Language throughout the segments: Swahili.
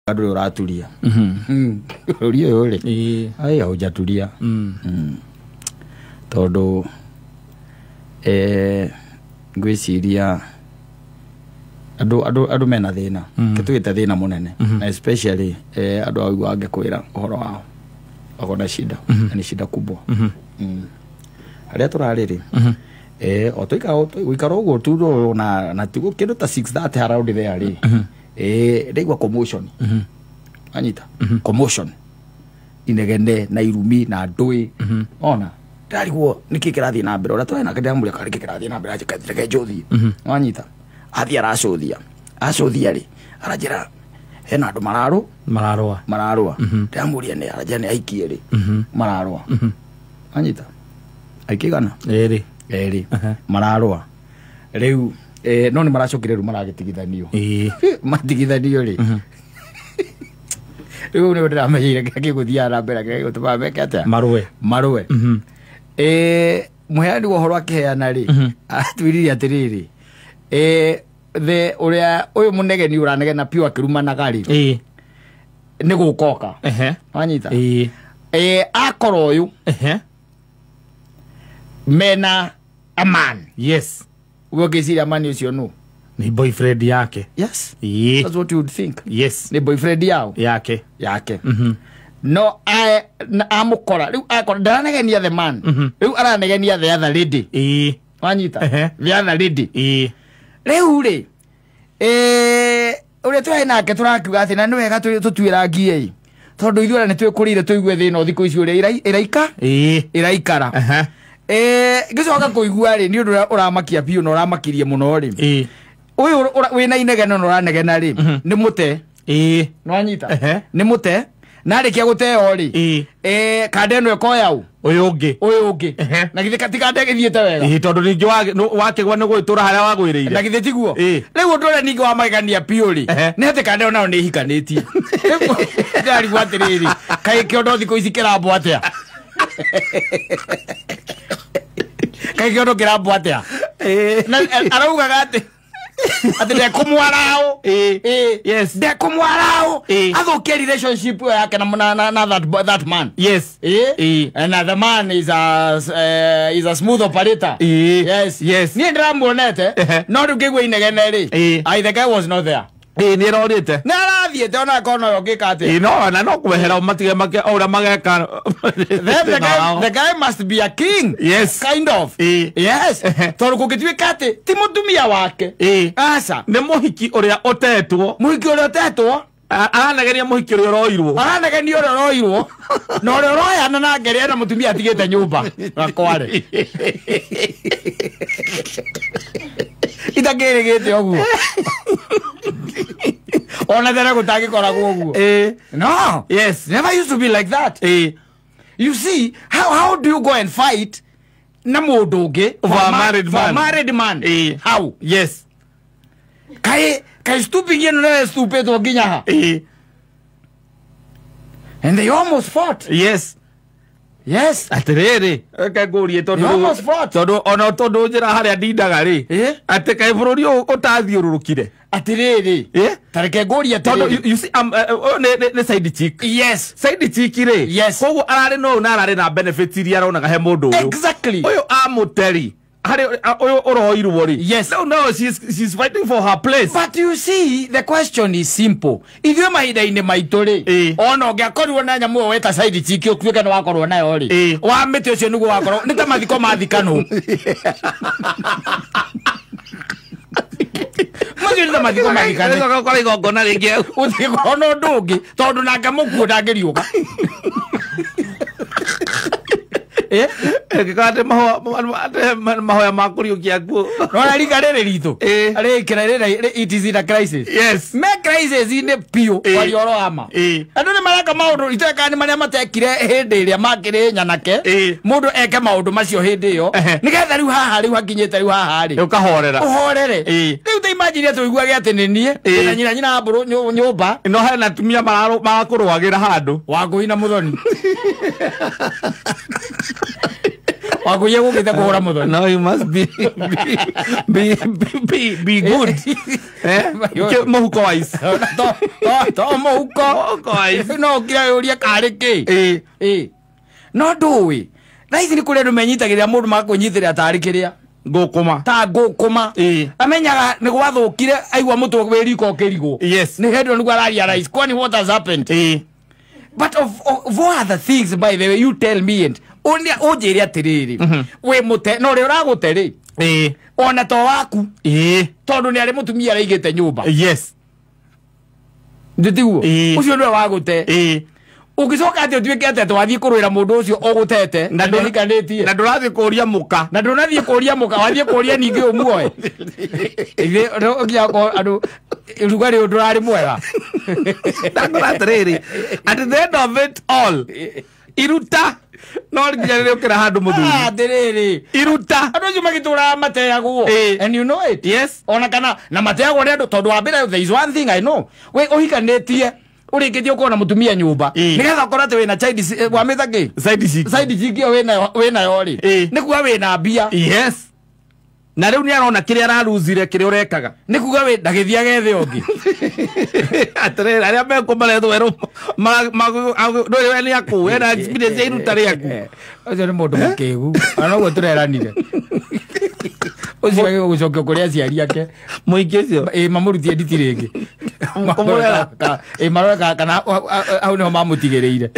Adu uratulia. Uriyo yole. Ai hujatulia. Todo ngwiciria adu mena thina kitugite thina munene na especially adu au wangekwira uhoro wao akona shida ni shida kubwa aria turariri otoika uikarogo tudo na tugo kindu ta 6:30 around there ri ndigwa commotion anyita commotion inegende na irumi na ndui ona ndariguo niki kirathi na mbere ora twena kadamule kari kirathi na mbere aje kathire njothi anyita athi aracuthia ri arajira hena andu mararua ndamuria ne araja ne aikie ri mararua anyita aikigana eri mararua riu no ni maracokire ru maragitigithanio matigithanio ri riu ni ndiramenyire kagiguthia na mbere kagigutuma mekete marue muheani wa horo akiheana ri atwiriri atiriri the uria uyu munegeni uranegena piu akirumana gari ni gukoka anyita akoro uyu mena a man yes wogezira mani ucio no ni boyfriend yake yes that's what you would think yes ni boyfriend yao yake no amukora riu akora ndaranegenia the man riu aranegenia the other lady anyita the other lady riu ri uri twa nake turakiuga ati na ni wega tutwira ngie tondu ithuora ni twikurire tuigue thina thiku icio ri iraikara gicoka kuigua ri ni undu uramakia piu no uramakirie muno ri uyu wina inegeno no uranegena ri ni mute no anyita ni mute na rikia guteo ri kande no ekoyau uyu ungi na githe katika ndege thiete wega tondu ningi wake gwa no gwitura haria wagwiriire na githe tiguo riu ndore ningi wa magania piu ri ni ate kande nao ni hikanitie ndari gwatiriri kai kiondo thiko ici kirambo atia kai kiondo kirambo atia na arauga gati ati de kumwarao yes de kumwarao athokia relationship yake na that man yes and the man is a smooth operator yes ni ndiramuonete no ndugigwe inegene ri the guy was not there ni rorite na rathiete ona kono yogika ati no na no kwehera matige make ora mageka the guy must be a king yes kind of yes tondu kugitwika ati ti mutumia wake asa ni muhiki uria otetwo aranegenia muhiki uria roirwo no uria royana na ngere na mutumia atigite nyumba gakware itagirigite oguo ona thera gutagikora guoguo no yes never used to be like that you see how do you go and fight na mundu ungi for married man how yes kai stupid you know stupid oginya ha and they almost fought yes atiriri akagurie tondu ona tondu njira haria ndindaga ri ati kai bururi utathiururukire atiriri tareke guria tondu you see ne side chick yes side chick ri koguo arari no na arari na benefit iria aronaga he mundu uyu exactly uyu amuteri hari uyu uroirwo ri yes no she's fighting for her place but you see the question is simple ithwe mahinda-ini maitu ri ona ngiakorirwo na nyamu weta side chick ukuike ni wakorwo nayo ri wa miti ucio niguo wakorwo ni ta mathiko mathikano Mujinda mathiko mathikano ndio kwa igongona ringi uthiko no ndungi tondu nake mukuo ndangiriuka kikate mahoya makuriukia guo no rika riri ritu ari kira riri it is in a crisis yes me crisis ine pio wali oro ama andu ni maraka maundu iteka ni maria matekire hindi iria makire nyanake mundu eke maundu macio hindi iyo nigetha riu haha riu hakinyete riu haha ri ukahorera riu te imagine tuiguage ati ni nie na nyina mburu nyumba no hena tumia marakurwagira handu wangui na muthoni wakuye gukite kuhura muthoni. No, you must be good. Muhuko wise. To muhuko wise. No kira uria kariki. No ndui. Na ici ni kuri andu menyitagiria mundu makunyitira atari kiria gukuma ta gukuma amenyaga ni gwathukire aigwa mutwe wiriko kirigo. Yes. Ni hedo ni gwararia rice. Kwani what has happened? But of all other things, by the way, you tell me and only ojeri atiriri. We mute no le uragote ri. Ona to waku. Tondu ni ari mutumia araigite nyumba. Yes. Nditiguo. Ucio ndio wagote. Ugicoka ati utwike ati twathie kuruira mundu ucio ogutete na ndikanitie na ndurathie kuria muka wathie kuria ningi umuoe ithe ogia ko andu rugari ndurari mwega ndakoratiriri at the end of it all iruta no nginya ukira handu muthuri atiriri iruta andu acio magitura mateagwo and you know it. Yes. Ona kana na mateagwo ni andu tondu wa mbere there is one thing I know we uhikanitie urikitie ukona mutumia nyumba nigetha korate wina child wa mithaki side chick wina yori ni kuga wina mbia. Yes. Na riu ni arona kiria araruzire kiria urekaga ni kuga we ndagithia gethe ongi atere aria me kumaretho ero no we ni aku we na experience iruta riaku ucio ni mundu mukigu ana gwo tureranire ucio wage gucokia kuria aciari ake muingi ucio mamurutie nditi ringi marora kana au no mamutigireire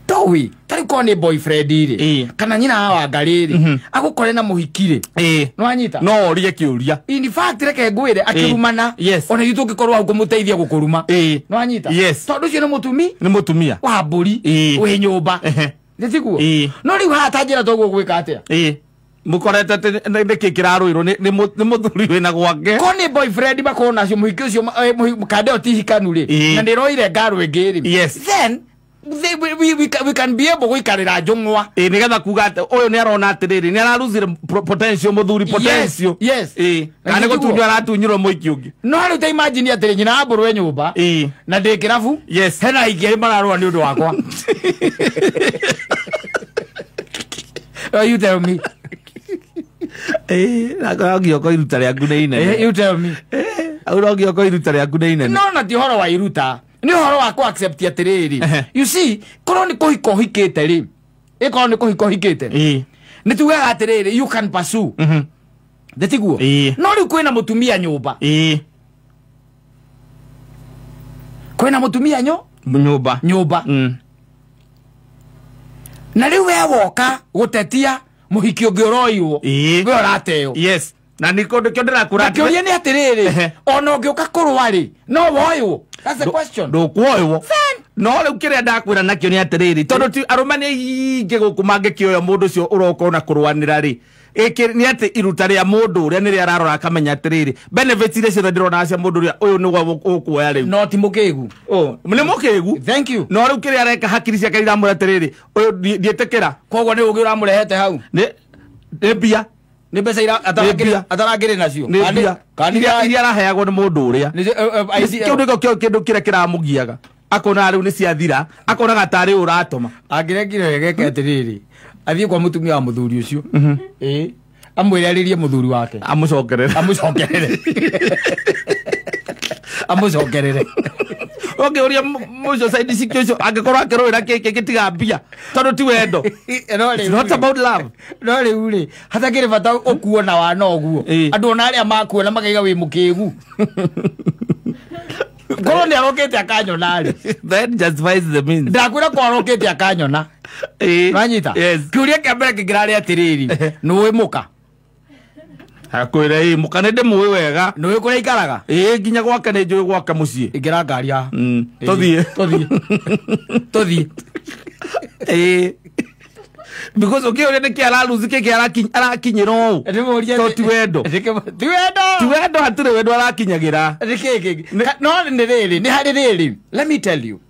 towi tari ko ni boyfriend iri kana nyina wa ngariri agukore na muhikire no anyita no orie kiuria in fact reke ngwire akirumana ona gitu gikorwa gukumuteithia gukuruma no anyita tondu cio ni mutumia wa mburi we nyumba nditiguo no riu hatanjira toguo gwika atia mukorete ndiki kiraruirwo ni muthuri wina gwake ko ni boyfriend bakona acio muhiki ucio mukande otihikanu ri na ndiroire ngaru ingiri then we can be able guikarira njungwa nigetha kuga ati uyu ni arona atiriri ni araruzire potential muthuri potential. Yes. Kana gutunywa aratunyirwo muiki ungi no riu ta imagine atiri nyina mburu nyumba na ndi kirabu hena ingeri mararwa ni undu wakwa you tell me nagioko iruta riaku ni inene you tell me nagioko iruta riaku ni inene no na ti horo wa iruta ni horo wa ku accept atiriri you see korwo ni kuhiko hikite ri korwo ni kuhiko hikite ni tugaga atiriri you can pursue ndetiguo no riu kwina mutumia nyumba kwina mutumia nyumba na riu we woka gutetia muhiki ungi uroiwo we urateo na niko ndirakura kiuria ni atiriri ona ungiuka kurwari no woiwo. That's the question. Ndukuoywo no riu kiria ndakwira nakio ni atiriri tondu ti arumani ingi guku mangikioya mundu ucio uroko na kurwanira ri iki ni ati iruta ria mundu uria ni ria ararora akamenya atiriri benefits iria ciothe ndirona cia mundu uria uyu ni gwa ukuoya riu no ti mukigu ni mukigu thank you no riu kiria areka hakiri ciake iramura atiriri uyu ndietekera koguo ni ugi uramurehete hau ni mbia ni mbeca ira atarangire nacio iria araheagwo ni mundu uria kiu niko kindu kiria kiramugiaga akona riu ni ciathira akona gatari uratuma angirekire wegeke atiriri athie kwa mutumia wa muthuri ucio amwire aririe muthuri wake amucokerere okay uria mucio side sikio cio angikorwo akiroira keke gitiga mbia tondu ti wendo it's not about love no riu ri hatakire bata ukuona wa noguo andu ona aria makuona makaiga wi mukigu korwo ni arokete akanyona ri that justifies the means ndakwira ko arokete akanyona wanyita kiuria kia mbere kingirari atiriri nuwi muka akwire muka ninde muwi wega nuwi kuria ikaraga nginya gwake ni njui gwake mucii igira ngari ya tuthie because okay ore neki araruzi keke arakinyira to ti wendo hatire wendo arakinyagira no ni riri ni hari riri let me tell you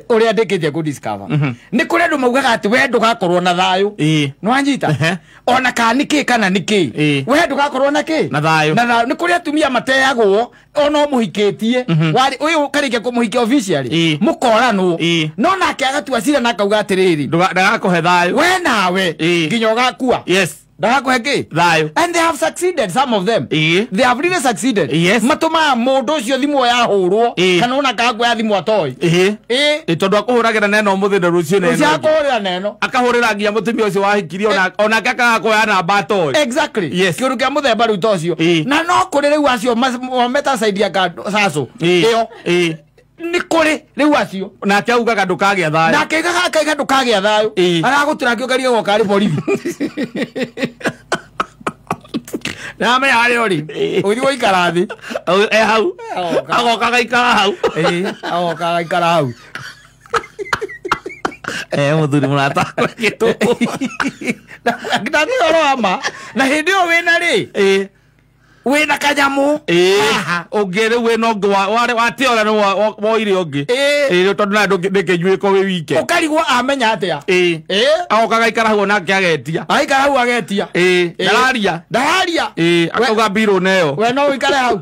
uria ndikite ku discover ni kuri andu maugaga ati we ndugakorwo na thayu no anyita ona ka niki kana niki we ndugakorwo na ki na thayu ni kuri atumia mateagwo ona muhikitie wari uyu karike kumuhikia officially mukoranwo no nake agatua cira na kauga atiriri ndagakuhe thayu we nawe nginya ugakua yes Dahakweke thayu and they have succeeded, some of them they have really succeeded. Yes. Matuma mundu ucio thimu ya hurwo kana ona kagwa ya thimu atoi tondu akuhuragira neno muthinde rucio neno ucio akuhurira neno akahurira nginya mutumia ucio wahikirio ona kaka koya namba atoi exactly yes kiuru kia muthemba riu tocio na no kuri riu acio meta side ya saso iyo ni kuri riu acio na kiauga ndukagia thayu na kigaga ndukagia thayu aragutira kio kariga gokari borithi na me ari ori uthi goikara thi hau agoka gaikara hau agoka gaikara hau muthuri murata gitu ndani oro ama na hindi o wina ri wina kanyamu ungire wina ungi wati ora no woire ungi tondu na ndikijwiko wi wike ukarigwo amenya atia agoka gaikara hau nake agetia aikara hau agetia ndaria akauga biro neyo we no wikare hau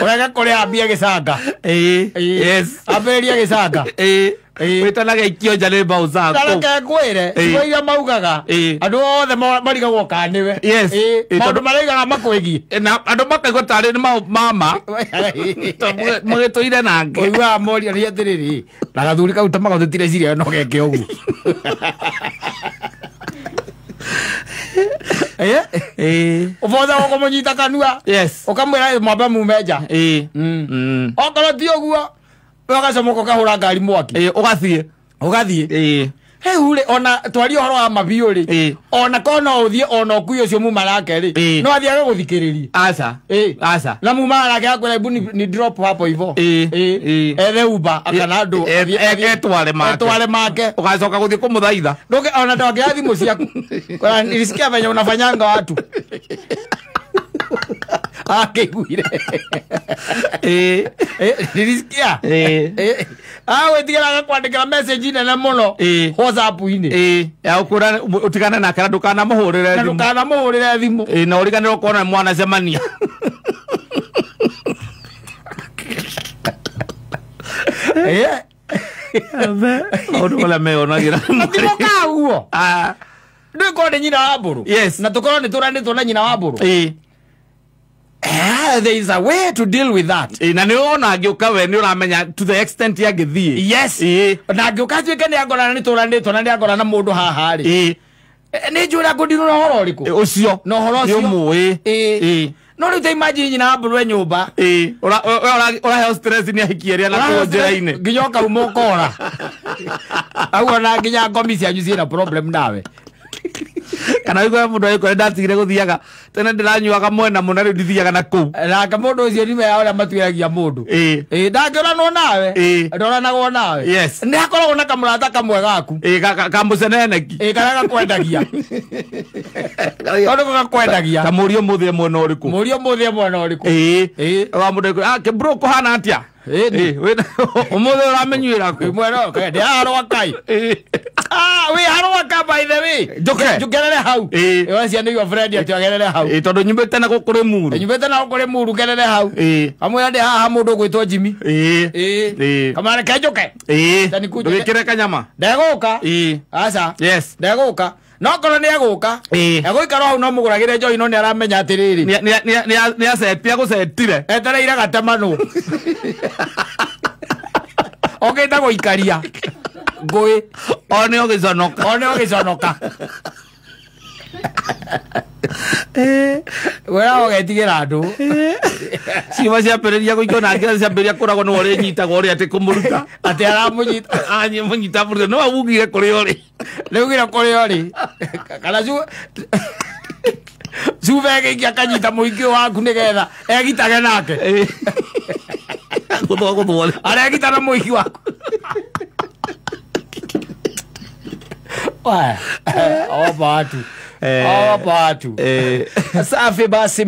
urega kuria ambia gicanga yes amberia gicanga witanaga ikio njane mbau zako ndake ngwire iria maugaga andu othe marigagwo kaniwe maundu maraigaga makwigie na andu makaigua tari ni mama magituire nake uigua moria ni atiriri na gathuri kau tamagothitire ciria no geke ugu uvotha ukumunyita kanua ukamwira mwamba mumeja okorwo ti uguo ugacomoka ukahura ngari mwaki ugathie hure ona twari uhoro wa mabiu ri ona kono uthie ona ukui ucio muma rake ri no athiaga guthikiriria aca na muma rake akwira ibu ni drop hapo hivo ethe uba akana andu etware make ugacoka guthie kumuthaitha ndoke ona ndoke thimu ciaku kwa nilisikia venye unafanyanga watu akiguire nilisikia we tigeraga kwandikira message nene muno WhatsApp-ini ya ukura utigana na kana ndukana muhurire thimu na uriganira kuona mwana cemania odu wala meonagira atimoka uo ndikode nyina wa mburu na tukorwo ni turanditwo na nyina wa mburu there is a way to deal with that na ni ona agiuka we ni uramenya to the extent ya githie yes na agiuka twike ni agora ni turanditwo na ni agora na mundu haha ri ni njura kudiru na horo riku ucio no horo ucio muwe no riu imagine nyina wa mburu nyumba ora health stress ni ahikieria na kuonjera-ini nginyoka umokora au ona nginya ngomi cianyu ciina problem nawe kana wiko mundu ayiko ndatigire guthiaga tene ndiranyuaga mwena muna riu ndithiaga na kuu na mundu ucio nime ya ora matuiragia mundu ndangirana nawe ndoranagwo nawe ni akoragwo na kamurata kamwe gaku kamuceneneki kana gakwendagia tondu gakwendagia kamurio muthie mwena uriku wa mundu bro kuhana atia umuthe uramenyuira ku mwena ndi harwa kai we harwa ka by the way njugerere hau wacia ni your friend atiagerere hau tondu nyumbite na gukuri muru gerere hau amwe ndi haha mundu gwitwo Jimmy kamare kenjuke tani kujikire kanyama ndaguka aca ndaguka no korwo ni aguka egoikara hau no muguragire njoi no ni aramenya atiriri ni acetia gucetire etereire gatemanu ogenda guikaria ngui one ogiconoka wera ogetigira andu ciuma ciambiriria guikio na ngira ciambiria kuragwo no uri nyitaga uri ati kumuruta ati aramunyita munyita buru no awugire kuri uri neugire kuri uri kana Suvege kia kanyita muhikio waku nigetha egitage nake guthwa aregita na muhiki waku Opa tu safi basi.